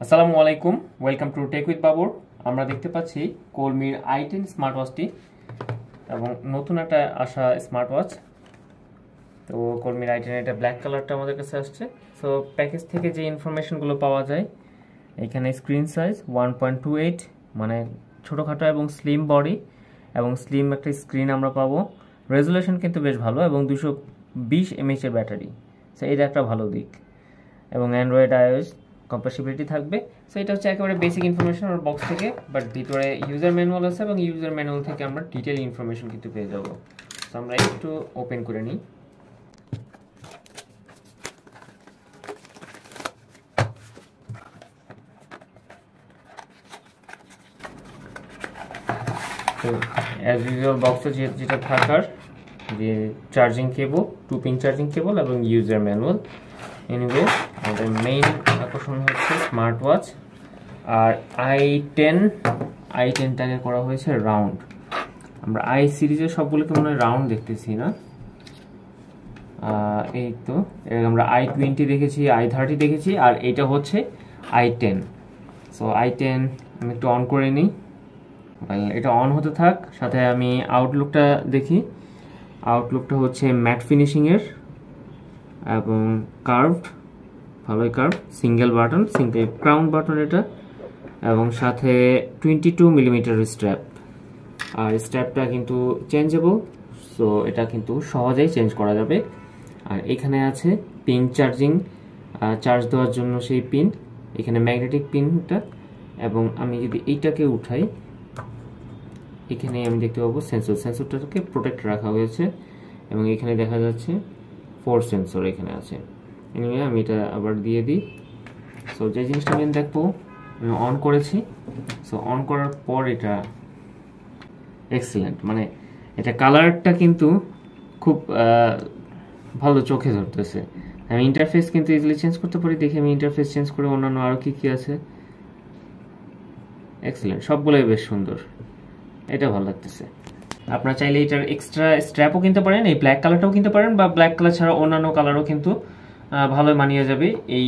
আসসালামু আলাইকুম, welcome to tech with Babar. আমরা দেখতে পাচ্ছি কলমির i10 স্মার্ট ওয়াচটি এবং নতুন একটা আসা স্মার্ট ওয়াচ। তো কলমির i10 এটা ব্ল্যাক কালারটা আমাদের কাছে আসছে। সো প্যাকেজ থেকে যে ইনফরমেশনগুলো পাওয়া যায়, এখানে স্ক্রিন সাইজ 1.28, মানে ছোটোখাটো এবং স্লিম বডি এবং স্লিম একটা স্ক্রিন আমরা পাবো। রেজুলেশন কিন্তু বেশ ভালো এবং 220 mAh এর ব্যাটারি। সো এটা একটা ভালো দিক। এবং অ্যান্ড্রয়েড iOS কম্প্যাটিবিলিটি থাকবে। সো এটা হচ্ছে একেবারে বেসিক ইনফরমেশন ওর বক্স থেকে, বাট ভিতরে ইউজার ম্যানুয়াল আছে এবং ইউজার ম্যানুয়াল থেকে আমরা ডিটেল ইনফরমেশন কিন্তু পেয়ে যাব। সো আমরা একটু ওপেন করে নিই। তো অ্যাজ ইউজুয়াল বক্সে যেটা থাকার যে charging cable, 2 pin charging cable এবং ইউজার ম্যানুয়াল। এনিওয়ে আমাদের মেইন আকর্ষণ হচ্ছে স্মার্ট ওয়াচ। আর i10টাকে করা হয়েছে রাউন্ড। আমরা i সিরিজের সবগুলোকে মনে হয় রাউন্ড দেখতেছি না। এই তো আমরা i20 দেখেছি, i30 দেখেছি, আর এটা হচ্ছে i10। সো i10 আমি একটু অন করে নিই। এটা অন হতে থাক, সাথে আমি আউটলুকটা দেখি। আউটলুকটা হচ্ছে ম্যাট ফিনিশিংয়ের এবং কার্ভড, ভালোই curve, single button, single crown button এটা, এবং সাথে 22 মিলিমিটার স্ট্র্যাপ। আর স্ট্র্যাপটা কিন্তু চেঞ্জেবল, সো এটা কিন্তু সহজেই চেঞ্জ করা যাবে। আর এখানে আছে পিন চার্জিং, চার্জ দেওয়ার জন্য সেই পিন, এখানে ম্যাগনেটিক পিনটা। এবং আমি যদি এইটাকে উঠাই, এখানে আমি দেখতে পাবো সেন্সরটাকে প্রোটেক্ট রাখা হয়েছে এবং এখানে দেখা যাচ্ছে 4 সেন্সর এখানে আছে। এনিওয়ে আমি এটা আবার দিয়ে দিই। সো যে জিনিসটা আমি দেখবো, আমি অন করেছি। সো অন করার পর এটা এক্সিলেন্ট, মানে এটা কালারটা কিন্তু খুব ভালো চোখে ধরতেছে। আমি ইন্টারফেস কিন্তু ইজিলি চেঞ্জ করতে পারি। দেখি আমি ইন্টারফেস চেঞ্জ করে অন্যান্য আরও কি আছে। এক্সিলেন্ট, সবগুলোই বেশ সুন্দর, এটা ভালো লাগতেছে। আপনারা চাইলে এটার এক্সট্রা স্ট্র্যাপও কিনতে পারেন, এই ব্ল্যাক কালারটাও কিনতে পারেন, বা ব্ল্যাক কালার ছাড়া অন্যান্য কালারও কিন্তু ভালোই মানিয়ে যাবে এই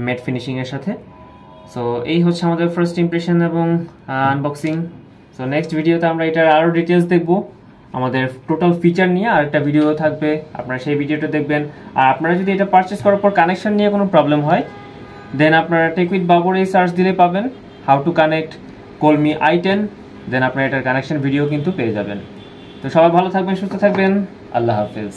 ম্যাট ফিনিশিংয়ের সাথে। সো এই হচ্ছে আমাদের ফার্স্ট ইমপ্রেশন এবং আনবক্সিং। সো নেক্সট ভিডিওতে আমরা এটার আরও ডিটেলস দেখব, আমাদের টোটাল ফিচার নিয়ে আরেকটা ভিডিও থাকবে, আপনারা সেই ভিডিওটা দেখবেন। আর আপনারা যদি এটা পারচেস করার পর কানেকশন নিয়ে কোনো প্রবলেম হয়, দেন আপনারা টেক উইথ বাবর এই সার্চ দিলে পাবেন হাউ টু কানেক্ট কলমি i10, দেন আপনারা এটার কানেকশন ভিডিও কিন্তু পেয়ে যাবেন। তো সবাই ভালো থাকবেন, সুস্থ থাকবেন, আল্লাহ হাফেজ।